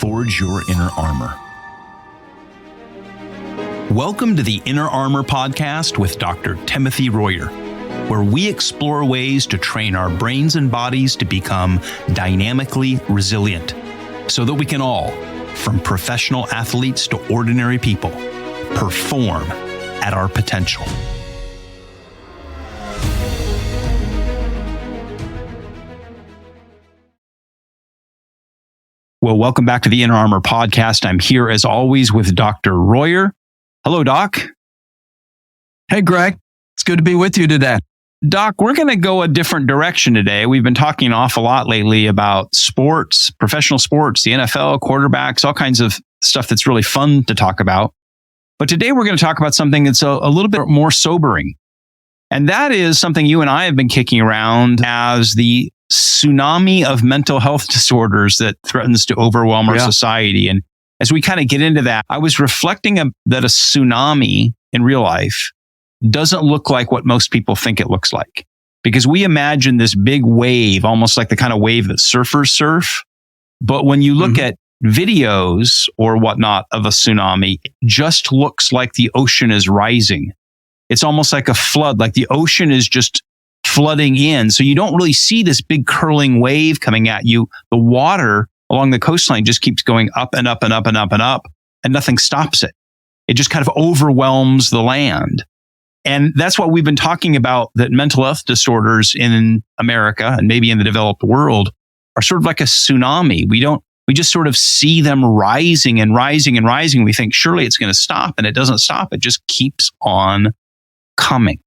forge your inner armor. Welcome to the Inner Armor Podcast with Dr. Timothy Royer, where we explore ways to train our brains and bodies to become dynamically resilient so that we can all, from professional athletes to ordinary people, perform at our potential. Well, welcome back to the Inner Armor Podcast. I'm here as always with Dr. Royer. Hello, Doc. Hey, Greg. It's good to be with you today. Doc, we're going to go a different direction today. We've been talking an awful lot lately about sports, professional sports, the NFL, quarterbacks, all kinds of stuff that's really fun to talk about. But today we're going to talk about something that's a little bit more sobering. And that is something you and I have been kicking around as the tsunami of mental health disorders that threatens to overwhelm our society. And as we kind of get into that, I was reflecting that a tsunami in real life doesn't look like what most people think it looks like. Because we imagine this big wave, almost like the kind of wave that surfers surf. But when you look at videos or whatnot of a tsunami, it just looks like the ocean is rising. It's almost like a flood, like the ocean is just flooding in. So you don't really see this big curling wave coming at you. The water along the coastline just keeps going up and up and up and up and up, and nothing stops it. It just kind of overwhelms the land. And that's what we've been talking about, that mental health disorders in America and maybe in the developed world are sort of like a tsunami. We just sort of see them rising and rising and rising. We think surely it's going to stop, and it doesn't stop. It just keeps on coming.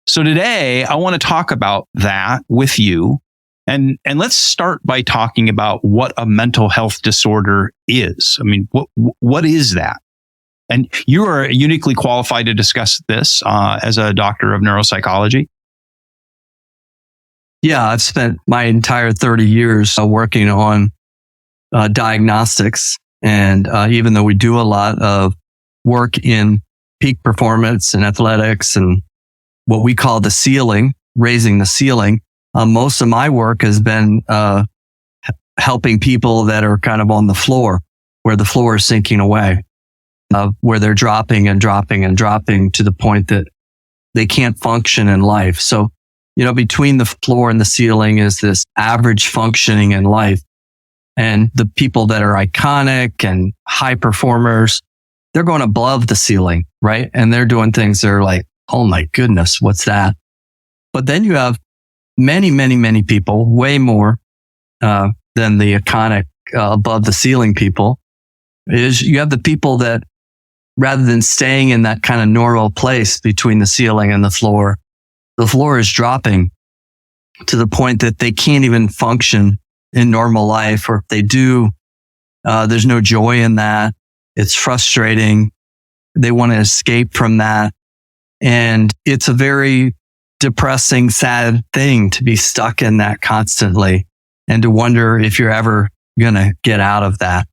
So today I want to talk about that with you. And let's start by talking about what a mental health disorder is. I mean, what is that? And you are uniquely qualified to discuss this as a doctor of neuropsychology. Yeah, I've spent my entire 30 years working on diagnostics. And even though we do a lot of work in peak performance and athletics and what we call the ceiling, raising the ceiling, most of my work has been helping people that are kind of on the floor, where the floor is sinking away, where they're dropping and dropping and dropping to the point that they can't function in life. So, between the floor and the ceiling is this average functioning in life. And the people that are iconic and high performers, they're going above the ceiling, right? And they're doing things that are like, oh my goodness, what's that? But then you have many, many, many people, way more than the iconic above the ceiling people, is you have the people that rather than staying in that kind of normal place between the ceiling and the floor is dropping to the point that they can't even function in normal life. Or if they do, there's no joy in that. It's frustrating. They want to escape from that. And it's a very depressing, sad thing to be stuck in that constantly and to wonder if you're ever going to get out of that.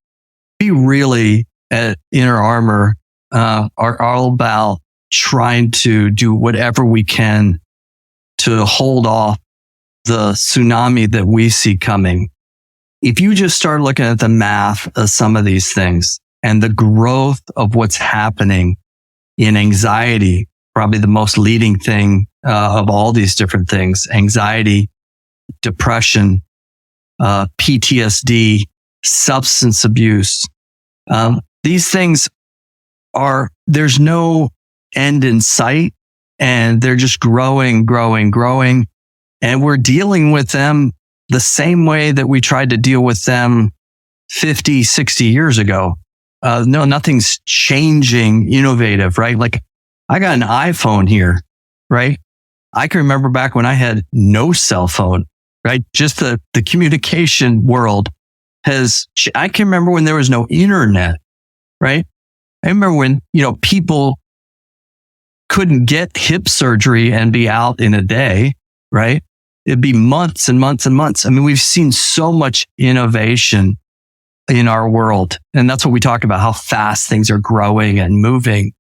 We really at Inner Armor are all about trying to do whatever we can to hold off the tsunami that we see coming. If you just start looking at the math of some of these things and the growth of what's happening in anxiety, probably the most leading thing of all these different things, anxiety, depression, PTSD, substance abuse. These things there's no end in sight, and they're just growing. And we're dealing with them the same way that we tried to deal with them 50, 60 years ago. No, nothing's changing, innovative, right? Like I got an iPhone here, right? I can remember back when I had no cell phone, right? Just the communication world I can remember when there was no internet, right? I remember when, people couldn't get hip surgery and be out in a day, right? It'd be months and months and months. I mean, we've seen so much innovation in our world. And that's what we talk about, how fast things are growing and moving.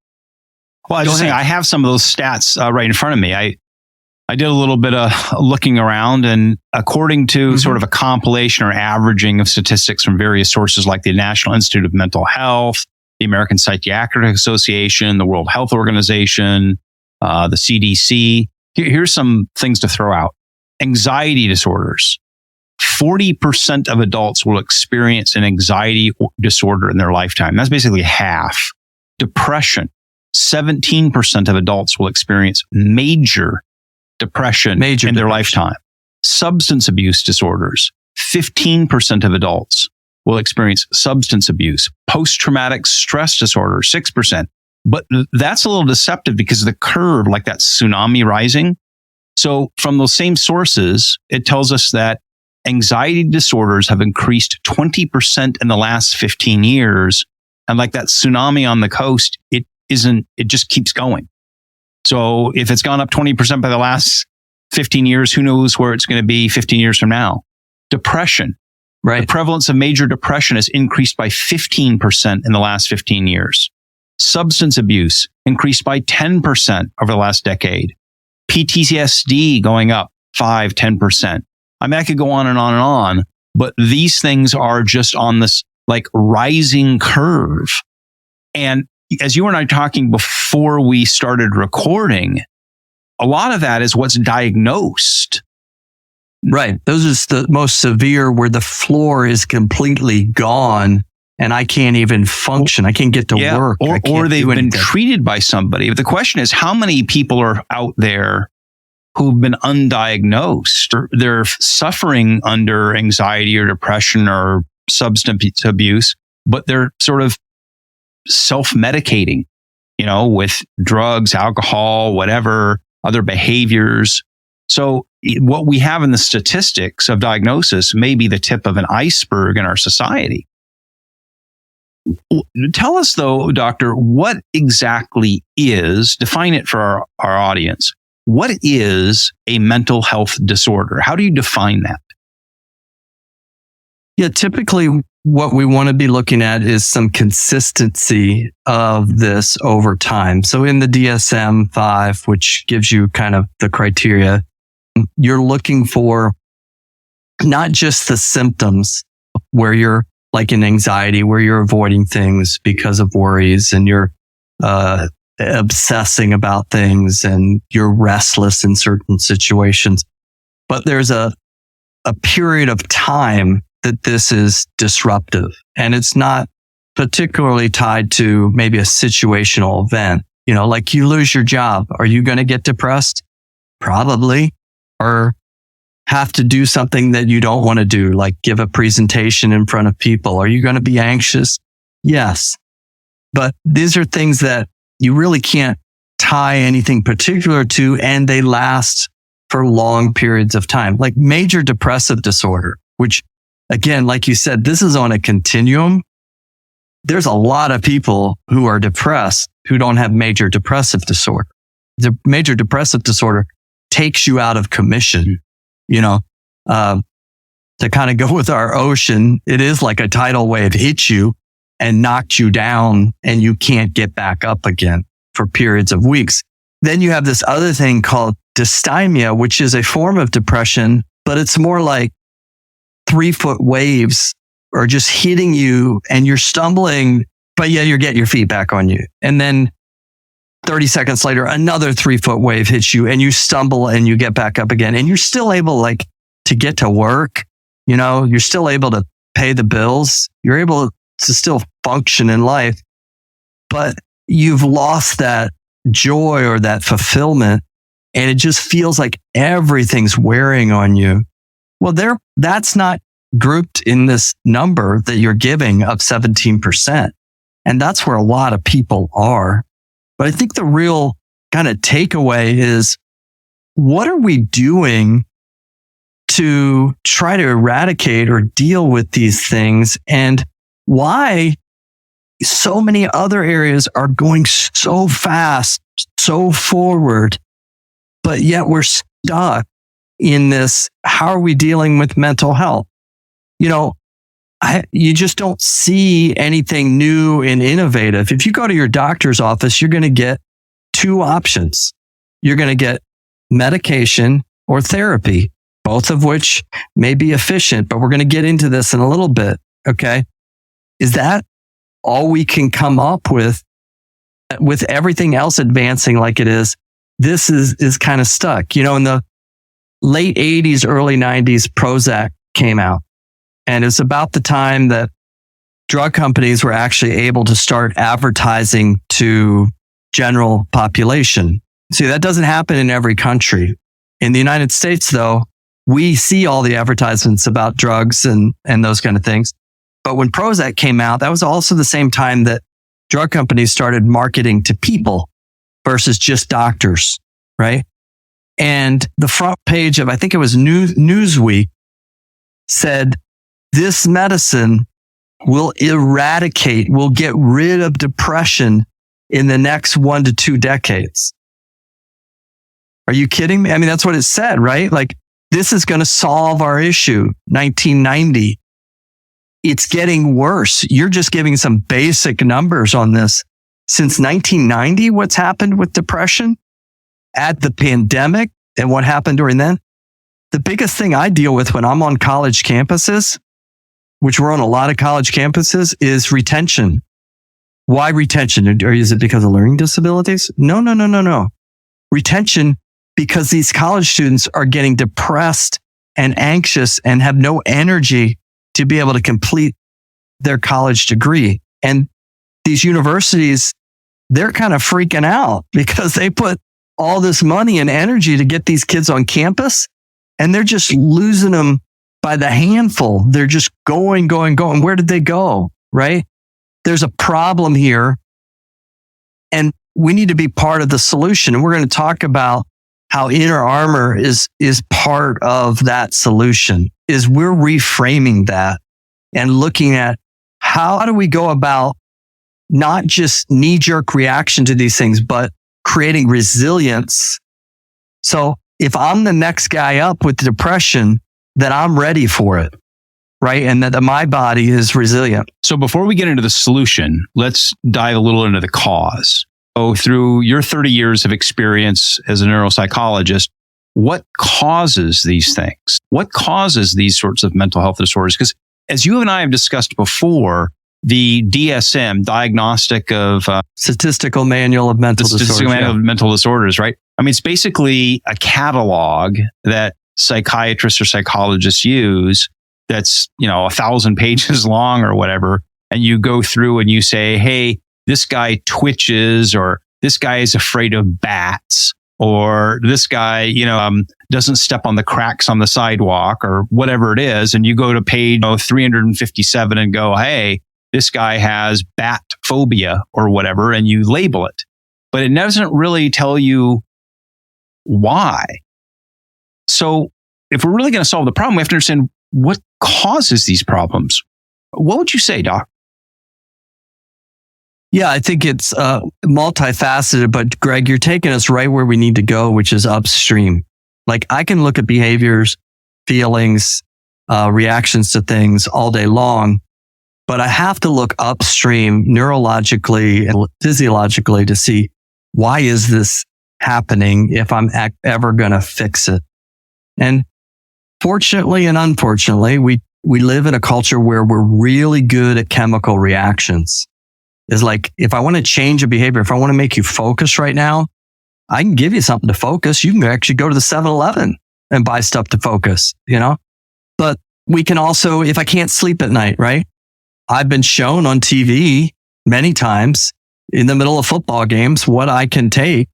Well, I was just saying, I have some of those stats right in front of me. I I did a little bit of looking around, and according to sort of a compilation or averaging of statistics from various sources like the National Institute of Mental Health, the American Psychiatric Association, the World Health Organization, the CDC, here's some things to throw out. Anxiety disorders. 40% of adults will experience an anxiety disorder in their lifetime. That's basically half. Depression. 17% of adults will experience major depression in their lifetime. Substance abuse disorders. 15% of adults will experience substance abuse. Post-traumatic stress disorder, 6%. But that's a little deceptive because the curve, like that tsunami rising. So from those same sources, it tells us that anxiety disorders have increased 20% in the last 15 years. And like that tsunami on the coast, it just keeps going. So if it's gone up 20% by the last 15 years, who knows where it's going to be 15 years from now? Depression. Right. The prevalence of major depression has increased by 15% in the last 15 years. Substance abuse increased by 10% over the last decade. PTSD going up 5-10%. I mean, I could go on and on and on, but these things are just on this like rising curve. And as you and I talking before we started recording, a lot of that is what's diagnosed. Right. Those are the most severe where the floor is completely gone and I can't even function. I can't get to work. Or they've been treated by somebody. But the question is, how many people are out there who've been undiagnosed? Or they're suffering under anxiety or depression or substance abuse, but they're sort of self-medicating, with drugs, alcohol, whatever, other behaviors. So what we have in the statistics of diagnosis may be the tip of an iceberg in our society. Tell us though, doctor, what exactly define it for our audience. What is a mental health disorder? How do you define that? Yeah, typically what we want to be looking at is some consistency of this over time. So in the DSM-5, which gives you kind of the criteria, you're looking for not just the symptoms where you're like in anxiety, where you're avoiding things because of worries and you're obsessing about things and you're restless in certain situations. But there's a period of time that this is disruptive, and it's not particularly tied to maybe a situational event. Like you lose your job. Are you going to get depressed? Probably. Or have to do something that you don't want to do, like give a presentation in front of people. Are you going to be anxious? Yes. But these are things that you really can't tie anything particular to, and they last for long periods of time. Like major depressive disorder, which again, like you said, this is on a continuum. There's a lot of people who are depressed who don't have major depressive disorder. The major depressive disorder takes you out of commission. To kind of go with our ocean, it is like a tidal wave hits you and knocked you down and you can't get back up again for periods of weeks. Then you have this other thing called dysthymia, which is a form of depression, but it's more like 3-foot waves are just hitting you and you're stumbling, but yeah, you're getting your feet back on you. And then 30 seconds later, another 3-foot wave hits you and you stumble and you get back up again. And you're still able to get to work. You're still able to pay the bills. You're able to still function in life, but you've lost that joy or that fulfillment. And it just feels like everything's wearing on you. Well, that's not grouped in this number that you're giving of 17%. And that's where a lot of people are. But I think the real kind of takeaway is, what are we doing to try to eradicate or deal with these things? And why so many other areas are going so fast, so forward, but yet we're stuck in this. How are we dealing with mental health? You just don't see anything new and innovative. If you go to your doctor's office, you're going to get 2 options. You're going to get medication or therapy, both of which may be efficient, but we're going to get into this in a little bit. Okay. Is that all we can come up with everything else advancing like it is? This is kind of stuck. In the late 80s, early 90s, Prozac came out. And it's about the time that drug companies were actually able to start advertising to general population. See, that doesn't happen in every country. In the United States, though, we see all the advertisements about drugs and those kind of things. But when Prozac came out, that was also the same time that drug companies started marketing to people versus just doctors, right? And the front page of, I think it was Newsweek, said, this medicine will get rid of depression in the next 1 to 2 decades. Are you kidding me? I mean, that's what it said, right? Like, this is going to solve our issue. 1990. It's getting worse. You're just giving some basic numbers on this. Since 1990, what's happened with depression? Add the pandemic and what happened during then. The biggest thing I deal with when I'm on college campuses, which we're on a lot of college campuses, is retention. Why retention? Or is it because of learning disabilities? No. Retention because these college students are getting depressed and anxious and have no energy to be able to complete their college degree. And these universities, they're kind of freaking out because they put all this money and energy to get these kids on campus, and they're just losing them by the handful. They're just going. Where did they go? Right? There's a problem here, and we need to be part of the solution. And we're going to talk about how Inner Armor is part of that solution. Is we're reframing that and looking at how do we go about not just knee-jerk reaction to these things, but creating resilience. So if I'm the next guy up with depression, then I'm ready for it, right? And that my body is resilient. So before we get into the solution, let's dive a little into the cause. So through your 30 years of experience as a neuropsychologist, what causes these things? What causes these sorts of mental health disorders? Because as you and I have discussed before, the DSM, Diagnostic of Statistical Manual of Mental Disorders. Statistical Manual of Mental Disorders, right? I mean, it's basically a catalog that psychiatrists or psychologists use that's, 1,000 pages long or whatever. And you go through and you say, hey, this guy twitches, or this guy is afraid of bats, or this guy, doesn't step on the cracks on the sidewalk, or whatever it is. And you go to page 357 and go, hey, this guy has bat phobia or whatever, and you label it. But it doesn't really tell you why. So if we're really going to solve the problem, we have to understand what causes these problems. What would you say, Doc? Yeah, I think it's multifaceted, but Greg, you're taking us right where we need to go, which is upstream. Like, I can look at behaviors, feelings, reactions to things all day long, but I have to look upstream neurologically and physiologically to see, why is this happening if I'm ever going to fix it? And fortunately and unfortunately, we live in a culture where we're really good at chemical reactions. Is like, if I want to change a behavior, if I want to make you focus right now, I can give you something to focus. You can actually go to the 7-Eleven and buy stuff to focus, But we can also, if I can't sleep at night, right? I've been shown on TV many times in the middle of football games what I can take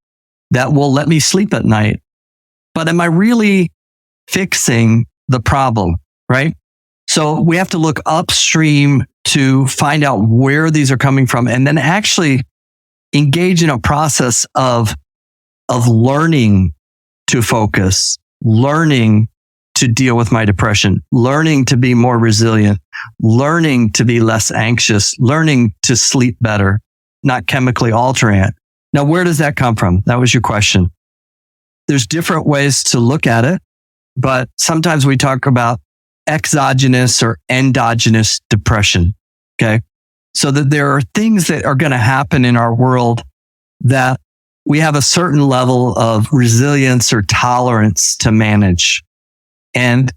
that will let me sleep at night. But am I really fixing the problem, right? So we have to look upstream to find out where these are coming from, and then actually engage in a process of learning to focus, learning to deal with my depression, learning to be more resilient, learning to be less anxious, learning to sleep better, not chemically altering it. Now, where does that come from? That was your question. There's different ways to look at it, but sometimes we talk about exogenous or endogenous depression. Okay. So that there are things that are going to happen in our world that we have a certain level of resilience or tolerance to manage. And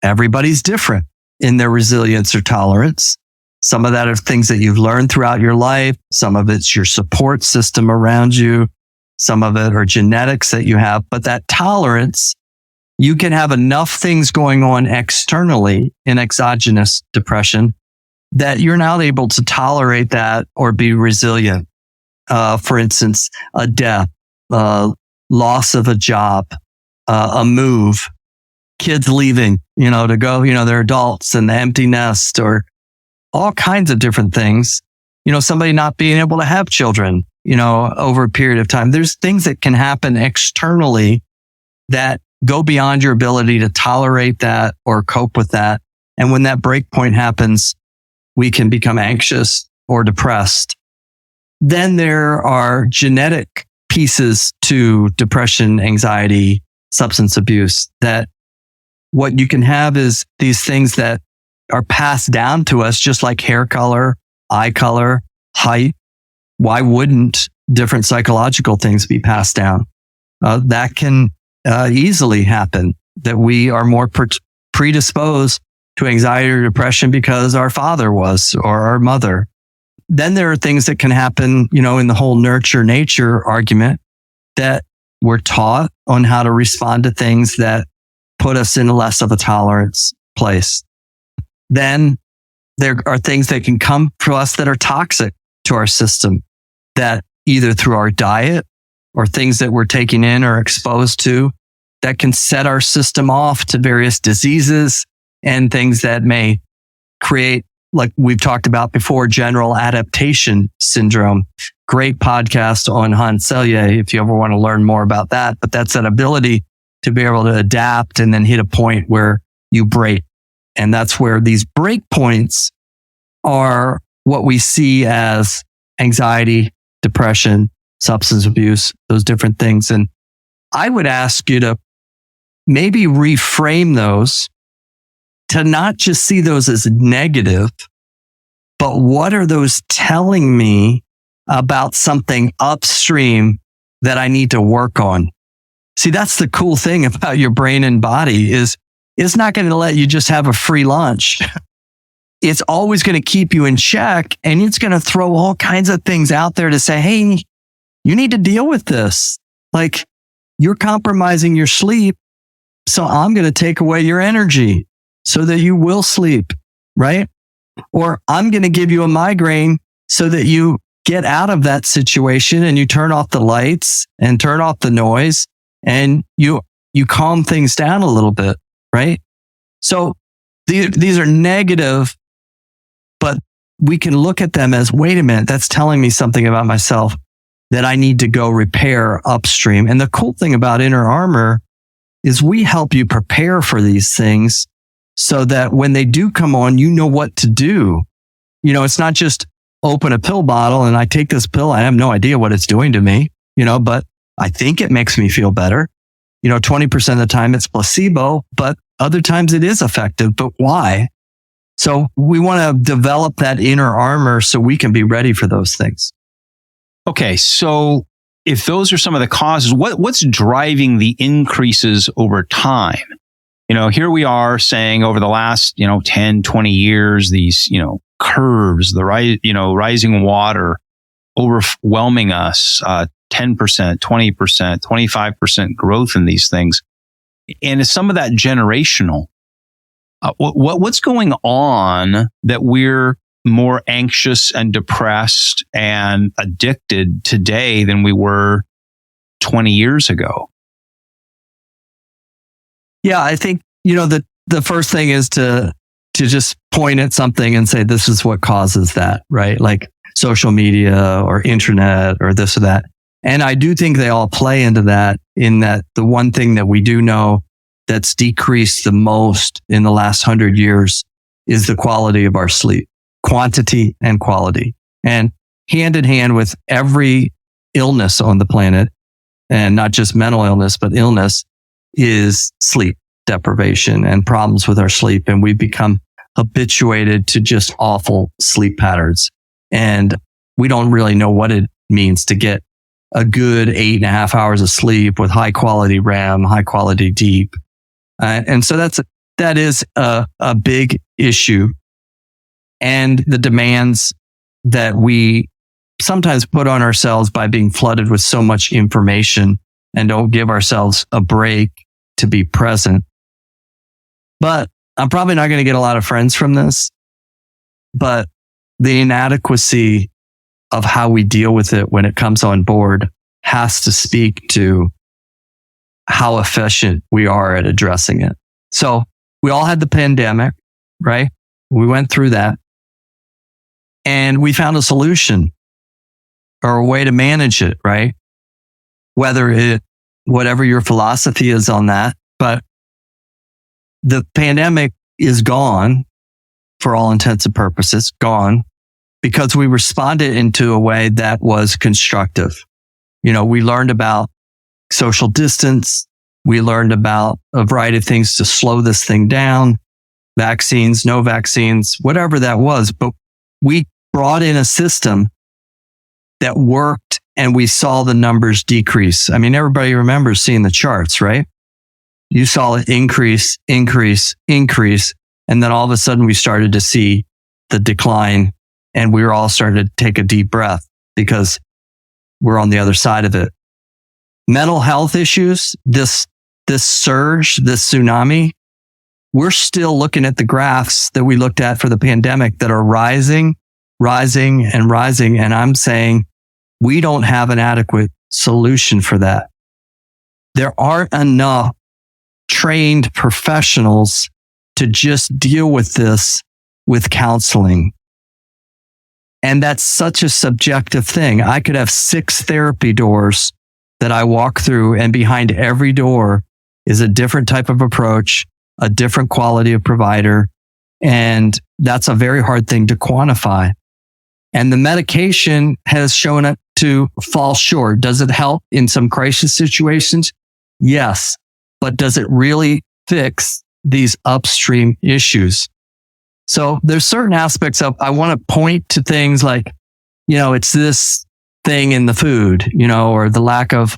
everybody's different in their resilience or tolerance. Some of that are things that you've learned throughout your life. Some of it's your support system around you. Some of it are genetics that you have. But that tolerance, you can have enough things going on externally in exogenous depression that you're not able to tolerate that or be resilient. For instance, a death, loss of a job, a move, kids leaving, to go, they're adults, and the empty nest, or all kinds of different things. Somebody not being able to have children, over a period of time. There's things that can happen externally that go beyond your ability to tolerate that or cope with that. And when that break point happens, we can become anxious or depressed. Then there are genetic pieces to depression, anxiety, substance abuse, that what you can have is these things that are passed down to us, just like hair color, eye color, height. Why wouldn't different psychological things be passed down? That can easily happen, that we are more predisposed to anxiety or depression because our father was, or our mother. Then there are things that can happen, in the whole nurture nature argument, that we're taught on how to respond to things that put us in less of a tolerance place. Then there are things that can come to us that are toxic to our system, that either through our diet or things that we're taking in or exposed to, that can set our system off to various diseases and things that may create, like we've talked about before, general adaptation syndrome. Great podcast on Hans Selye if you ever want to learn more about that. But that's that ability to be able to adapt and then hit a point where you break. And that's where these break points are what we see as anxiety, depression, substance abuse, those different things. And I would ask you to maybe reframe those, to not just see those as negative, but what are those telling me about something upstream that I need to work on? See, that's the cool thing about your brain and body, is it's not going to let you just have a free lunch. It's always going to keep you in check, and it's going to throw all kinds of things out there to say, hey, you need to deal with this. Like, you're compromising your sleep, so I'm going to take away your energy so that you will sleep, right? Or I'm going to give you a migraine so that you get out of that situation and you turn off the lights and turn off the noise and you calm things down a little bit, right? So these are negative, but we can look at them as, wait a minute, that's telling me something about myself that I need to go repair upstream. And the cool thing about Inner Armor is we help you prepare for these things so that when they do come on, you know what to do. It's not just open a pill bottle and I take this pill. I have no idea what it's doing to me, but I think it makes me feel better. 20% of the time it's placebo, but other times it is effective. But why? So we want to develop that inner armor so we can be ready for those things. Okay, so if those are some of the causes, what's driving the increases over time? Here we are saying over the last, 10, 20 years, these, curves, the rising water overwhelming us, 10%, 20%, 25% growth in these things. And is some of that generational? What's going on that we're more anxious and depressed and addicted today than we were 20 years ago? Yeah, I think, the first thing is to just point at something and say, this is what causes that, right? Like social media or internet or this or that. And I do think they all play into that, in that the one thing that we do know that's decreased the most in the last 100 years is the quality of our sleep, quantity and quality. And hand in hand with every illness on the planet, and not just mental illness, but illness, is sleep deprivation and problems with our sleep. And we've become habituated to just awful sleep patterns. And we don't really know what it means to get a good 8.5 hours of sleep with high quality REM, high quality deep. And so that is a big issue. And the demands that we sometimes put on ourselves by being flooded with so much information and don't give ourselves a break to be present. But I'm probably not going to get a lot of friends from this, but the inadequacy of how we deal with it when it comes on board has to speak to how efficient we are at addressing it. So we all had the pandemic, right? We went through that and we found a solution or a way to manage it, right? Whatever your philosophy is on that, but the pandemic is gone for all intents and purposes, gone because we responded into a way that was constructive. We learned about social distance. We learned about a variety of things to slow this thing down, vaccines, no vaccines, whatever that was. But we brought in a system that worked and we saw the numbers decrease. I mean, everybody remembers seeing the charts, right? You saw it increase. And then all of a sudden we started to see the decline and we were all starting to take a deep breath because we're on the other side of it. Mental health issues, this surge, this tsunami, we're still looking at the graphs that we looked at for the pandemic that are rising. And I'm saying we don't have an adequate solution for that. There aren't enough trained professionals to just deal with this with counseling. And that's such a subjective thing. I could have 6 therapy doors that I walk through, and behind every door is a different type of approach, a different quality of provider. And that's a very hard thing to quantify. And the medication has shown up to fall short. Does it help in some crisis situations? Yes. But does it really fix these upstream issues? So there's certain aspects of, I want to point to things like, it's this thing in the food, or the lack of,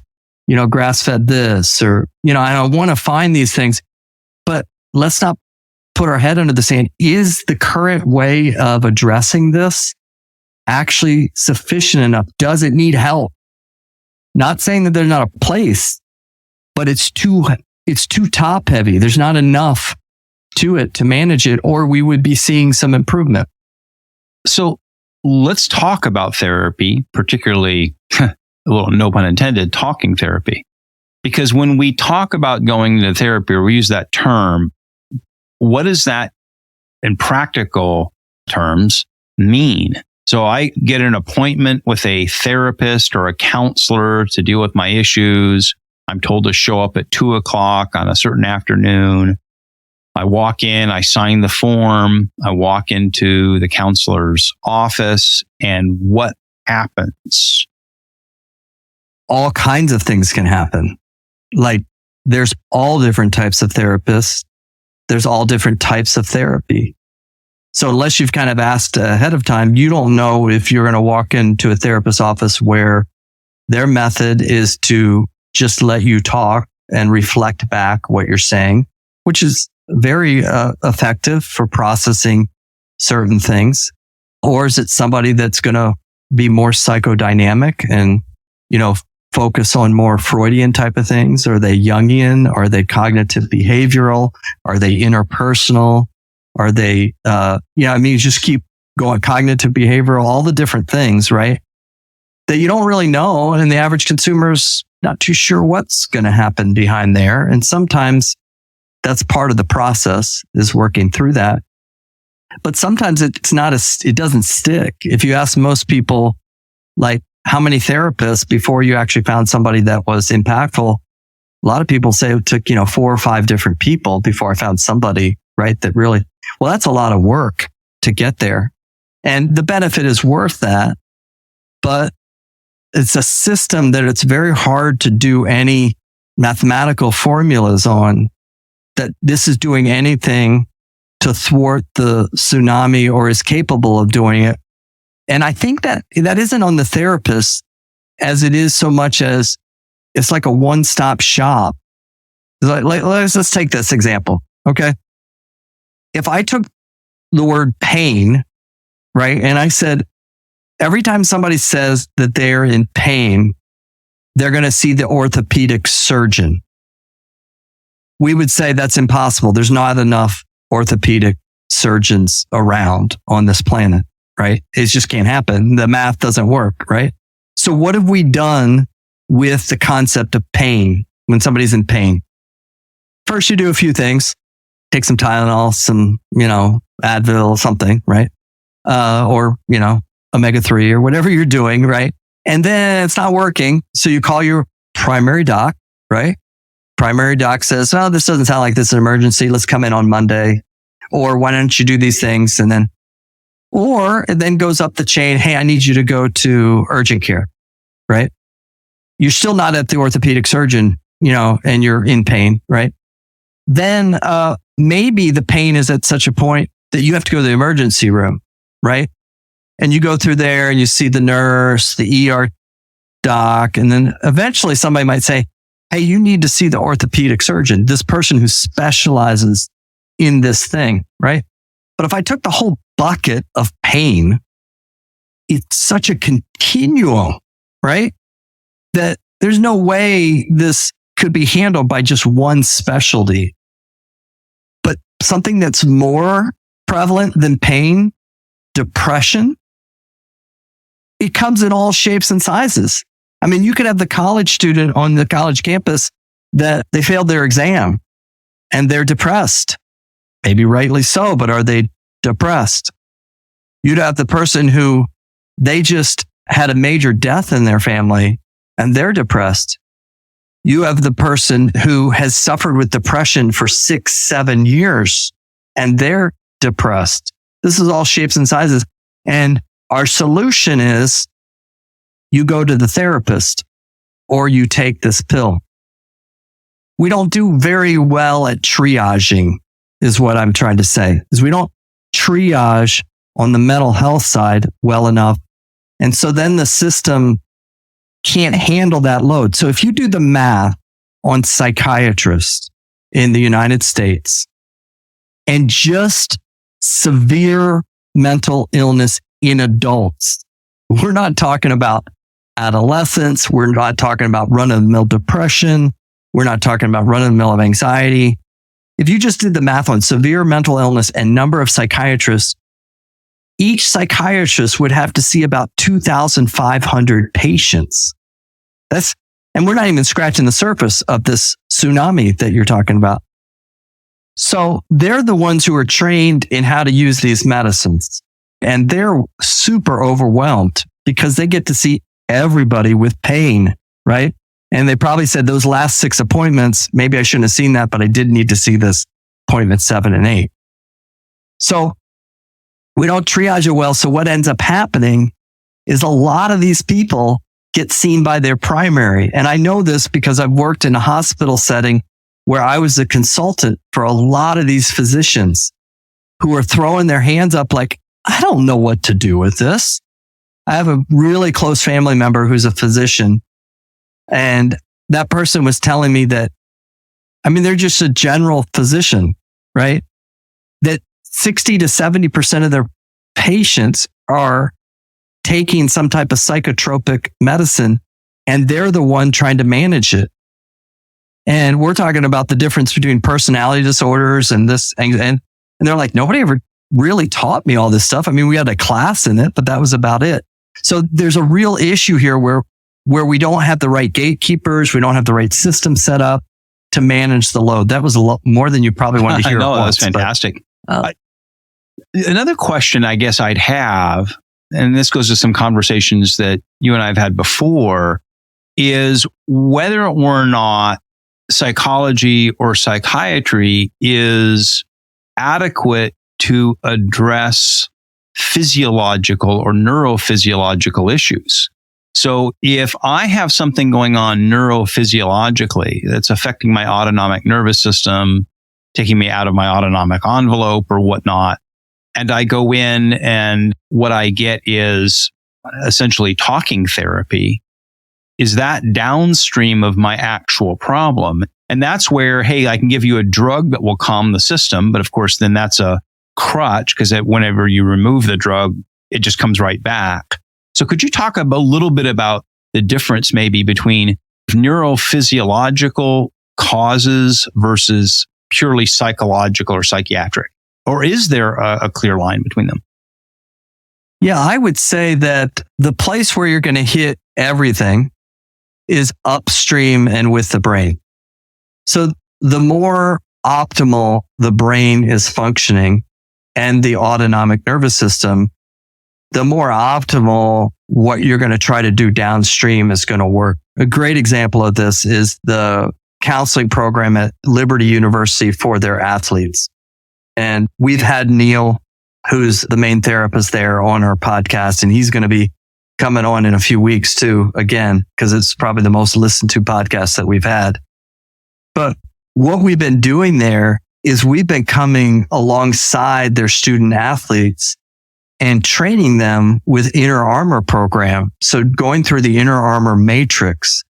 grass-fed this, or, and I want to find these things, but let's not put our head under the sand. Is the current way of addressing this actually sufficient enough? Does it need help? Not saying that there's not a place, but it's too top heavy. There's not enough to it to manage it, or we would be seeing some improvement. So let's talk about therapy, particularly, a little no pun intended, talking therapy. Because when we talk about going to therapy, or we use that term, what does that in practical terms mean? So I get an appointment with a therapist or a counselor to deal with my issues. I'm told to show up at 2:00 on a certain afternoon. I walk in, I sign the form, I walk into the counselor's office, and what happens? All kinds of things can happen. Like there's all different types of therapists. There's all different types of therapy. So unless you've kind of asked ahead of time, you don't know if you're going to walk into a therapist's office where their method is to just let you talk and reflect back what you're saying, which is very effective for processing certain things. Or is it somebody that's going to be more psychodynamic and, focus on more Freudian type of things? Are they Jungian? Are they cognitive behavioral? Are they interpersonal? Are they, you just keep going cognitive behavioral, all the different things, right? That you don't really know. And the average consumer's not too sure what's going to happen behind there. And sometimes that's part of the process, is working through that. But sometimes it doesn't stick. If you ask most people, like, how many therapists before you actually found somebody that was impactful? A lot of people say it took, 4 or 5 different people before I found somebody, right? That really, well, that's a lot of work to get there. And the benefit is worth that. But it's a system that it's very hard to do any mathematical formulas on, that this is doing anything to thwart the tsunami or is capable of doing it. And I think that isn't on the therapist as it is so much as it's like a one-stop shop. Let's take this example. Okay. If I took the word pain, right, and I said, every time somebody says that they're in pain, they're going to see the orthopedic surgeon. We would say that's impossible. There's not enough orthopedic surgeons around on this planet, right? It just can't happen. The math doesn't work, right? So what have we done with the concept of pain when somebody's in pain? First, you do a few things. Take some Tylenol, some, Advil, something, right? Or, omega-3 or whatever you're doing, right? And then it's not working. So you call your primary doc, right? Primary doc says, oh, this doesn't sound like this is an emergency. Let's come in on Monday. Or why don't you do these things? Or it then goes up the chain. Hey, I need you to go to urgent care, right? You're still not at the orthopedic surgeon, and you're in pain, right? Then maybe the pain is at such a point that you have to go to the emergency room, right? And you go through there and you see the nurse, the ER doc, and then eventually somebody might say, hey, you need to see the orthopedic surgeon, this person who specializes in this thing, right? But if I took the whole bucket of pain, it's such a continuum, right? That there's no way this could be handled by just one specialty. But something that's more prevalent than pain, depression, it comes in all shapes and sizes. I mean, you could have the college student on the college campus that they failed their exam and they're depressed. Maybe rightly so, but are they depressed? You'd have the person who they just had a major death in their family and they're depressed. You have the person who has suffered with depression for 6-7 years and they're depressed. This is all shapes and sizes. And our solution is you go to the therapist or you take this pill. We don't do very well at triaging, is what I'm trying to say, is we don't triage on the mental health side well enough. And so then the system can't handle that load. So if you do the math on psychiatrists in the United States and just severe mental illness in adults, we're not talking about adolescents. We're not talking about run-of-the-mill depression. We're not talking about run-of-the-mill of anxiety. If you just did the math on severe mental illness and number of psychiatrists, each psychiatrist would have to see about 2,500 patients. And we're not even scratching the surface of this tsunami that you're talking about. So they're the ones who are trained in how to use these medicines. And they're super overwhelmed because they get to see everybody with pain, right? And they probably said those last 6 appointments, maybe I shouldn't have seen that, but I did need to see this appointment 7 and 8. So we don't triage it well. So what ends up happening is a lot of these people get seen by their primary. And I know this because I've worked in a hospital setting where I was a consultant for a lot of these physicians who are throwing their hands up like, I don't know what to do with this. I have a really close family member who's a physician. And that person was telling me that, they're just a general physician, right? That 60 to 70% of their patients are taking some type of psychotropic medicine and they're the one trying to manage it. And we're talking about the difference between personality disorders and this, and they're like, nobody ever really taught me all this stuff. We had a class in it, but that was about it. So there's a real issue here where we don't have the right gatekeepers. We don't have the right system set up to manage the load. That was a lot more than you probably wanted to hear. I know, that's fantastic. Another question I guess I'd have, and this goes to some conversations that you and I have had before, is whether or not psychology or psychiatry is adequate to address physiological or neurophysiological issues. So if I have something going on neurophysiologically that's affecting my autonomic nervous system, taking me out of my autonomic envelope or whatnot, and I go in and what I get is essentially talking therapy, is that downstream of my actual problem? And that's where, hey, I can give you a drug that will calm the system. But of course, then that's a crutch because whenever you remove the drug, it just comes right back. So could you talk a little bit about the difference maybe between neurophysiological causes versus purely psychological or psychiatric? Or is there a clear line between them? Yeah, I would say that the place where you're going to hit everything is upstream and with the brain. So the more optimal the brain is functioning and the autonomic nervous system, the more optimal what you're going to try to do downstream is going to work. A great example of this is the counseling program at Liberty University for their athletes. And we've had Neil, who's the main therapist there, on our podcast, and he's going to be coming on in a few weeks too, again, because it's probably the most listened to podcast that we've had. But what we've been doing there is we've been coming alongside their student athletes and training them with inner armor program. So going through the inner armor matrix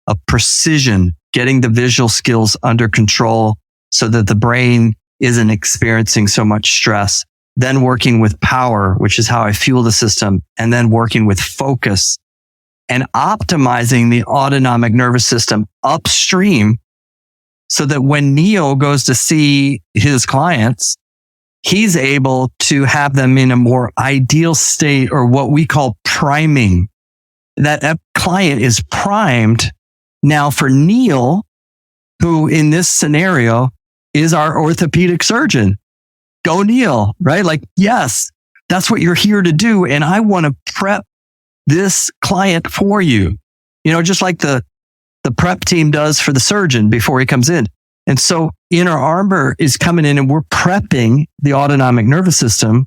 of precision, getting the visual skills under control so that the brain isn't experiencing so much stress, then working with power, which is how I fuel the system, and then working with focus and optimizing the autonomic nervous system upstream so that when Neil goes to see his clients, he's able to have them in a more ideal state, or what we call priming. That client is primed now for Neil, who in this scenario is our orthopedic surgeon. Go Neil, right? Like, yes, that's what you're here to do. And I want to prep this client for you, just like the prep team does for the surgeon before he comes in. And so inner armor is coming in and we're prepping the autonomic nervous system.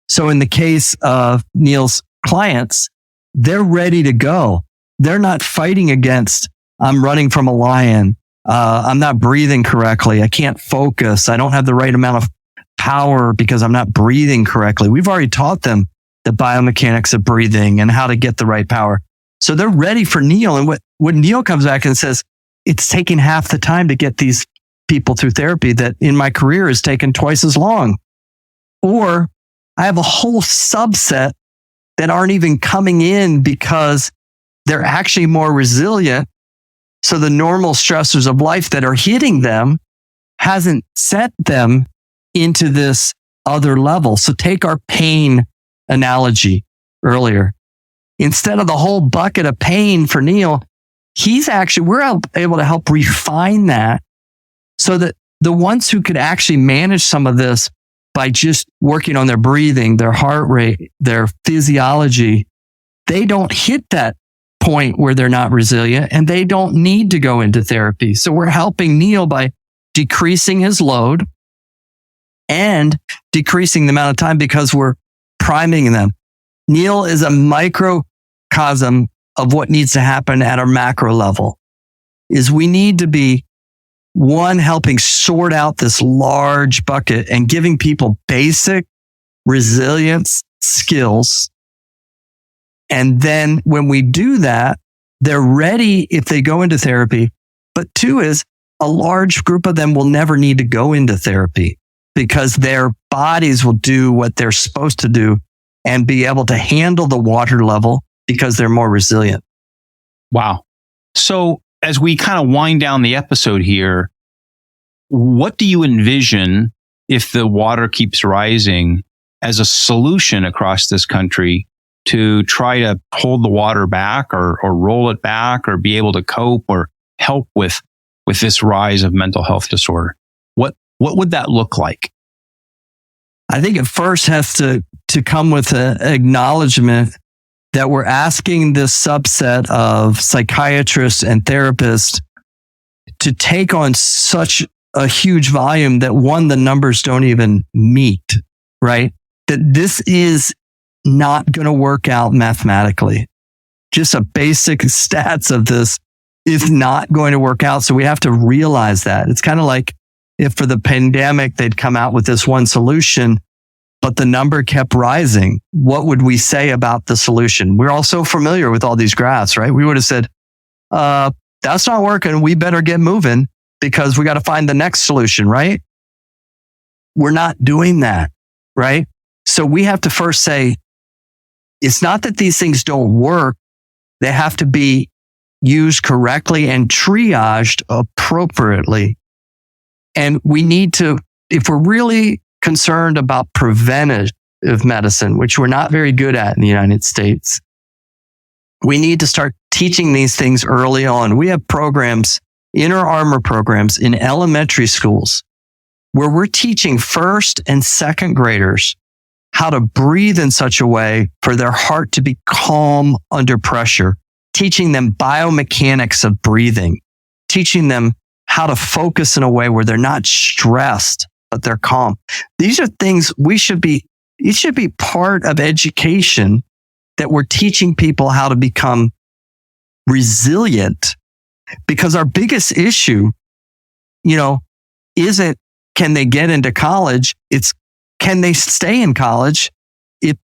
So in the case of Neil's clients, they're ready to go. They're not fighting against, I'm running from a lion. I'm not breathing correctly. I can't focus. I don't have the right amount of power because I'm not breathing correctly. We've already taught them the biomechanics of breathing and how to get the right power. So they're ready for Neil. And when Neil comes back and says, it's taking half the time to get these people through therapy that in my career has taken twice as long. Or I have a whole subset that aren't even coming in because they're actually more resilient. So the normal stressors of life that are hitting them hasn't set them into this other level. So take our pain analogy earlier. Instead of the whole bucket of pain for Neil, we're able to help refine that so that the ones who could actually manage some of this by just working on their breathing, their heart rate, their physiology, they don't hit that point where they're not resilient and they don't need to go into therapy. So we're helping Neil by decreasing his load and decreasing the amount of time because we're priming them. Neil is a microcosm of what needs to happen at our macro level. Is we need to be one, helping sort out this large bucket and giving people basic resilience skills. And then when we do that, they're ready if they go into therapy. But two is a large group of them will never need to go into therapy because their bodies will do what they're supposed to do and be able to handle the water level because they're more resilient. Wow. So as we kind of wind down the episode here, what do you envision if the water keeps rising as a solution across this country to try to hold the water back or roll it back or be able to cope or help with this rise of mental health disorder? What would that look like? I think it first has to come with an acknowledgement that we're asking this subset of psychiatrists and therapists to take on such a huge volume that one, the numbers don't even meet, right? That this is not going to work out mathematically. Just a basic stats of this is not going to work out. So we have to realize that. It's kind of like if for the pandemic, they'd come out with this one solution, but the number kept rising. What would we say about the solution? We're all so familiar with all these graphs, right? We would have said, that's not working. We better get moving because we got to find the next solution, right? We're not doing that, right? So we have to first say, it's not that these things don't work. They have to be used correctly and triaged appropriately. And we need to, if we're really concerned about preventative medicine, which we're not very good at in the United States, we need to start teaching these things early on. We have programs, inner armor programs in elementary schools where we're teaching first and second graders how to breathe in such a way for their heart to be calm under pressure, teaching them biomechanics of breathing, teaching them how to focus in a way where they're not stressed, but they're calm. These are things it should be part of education that we're teaching people how to become resilient, because our biggest issue, isn't can they get into college? It's can they stay in college?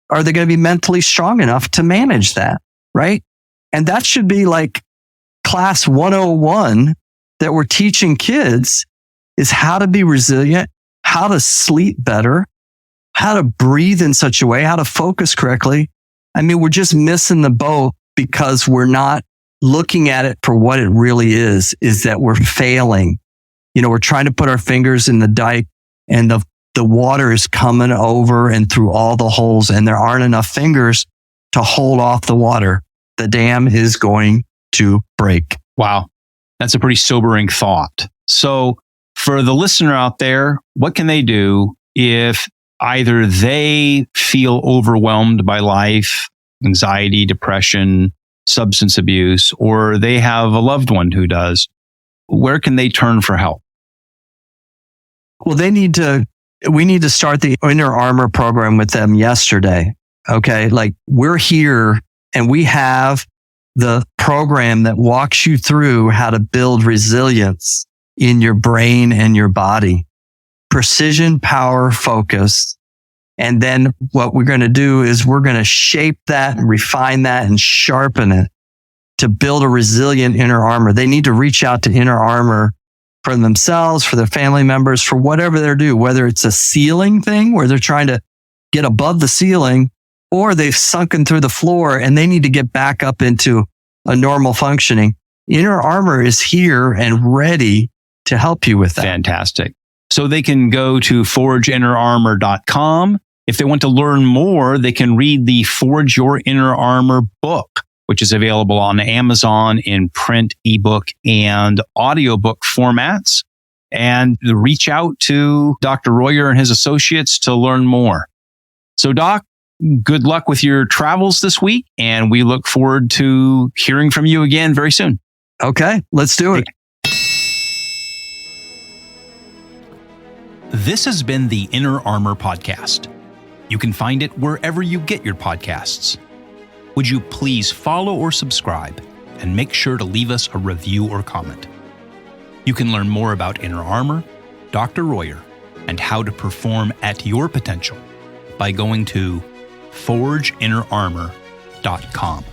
Are they going to be mentally strong enough to manage that? Right. And that should be like class 101 that we're teaching kids is how to be resilient, how to sleep better, how to breathe in such a way, how to focus correctly. I mean, we're just missing the boat because we're not looking at it for what it really is that we're failing. We're trying to put our fingers in the dike and the water is coming over and through all the holes and there aren't enough fingers to hold off the water. The dam is going to break. Wow. That's a pretty sobering thought. So for the listener out there, what can they do if either they feel overwhelmed by life, anxiety, depression, substance abuse, or they have a loved one who does? Where can they turn for help? Well, we need to start the inner armor program with them yesterday. Okay. Like we're here and we have the program that walks you through how to build resilience in your brain and your body. Precision, power, focus. And then what we're going to do is we're going to shape that and refine that and sharpen it to build a resilient inner armor. They need to reach out to inner armor for themselves, for their family members, for whatever they're doing, whether it's a ceiling thing where they're trying to get above the ceiling or they've sunken through the floor and they need to get back up into a normal functioning. Inner armor is here and ready to help you with that. Fantastic. So they can go to forgeinnerarmor.com. If they want to learn more, they can read the Forge Your Inner Armor book, which is available on Amazon in print, ebook, and audiobook formats. And reach out to Dr. Royer and his associates to learn more. So, Doc, good luck with your travels this week, and we look forward to hearing from you again very soon. Okay, let's do it. This has been the Inner Armor Podcast. You can find it wherever you get your podcasts. Would you please follow or subscribe, and make sure to leave us a review or comment. You can learn more about Inner Armor, Dr. Royer, and how to perform at your potential by going to forgeinnerarmor.com.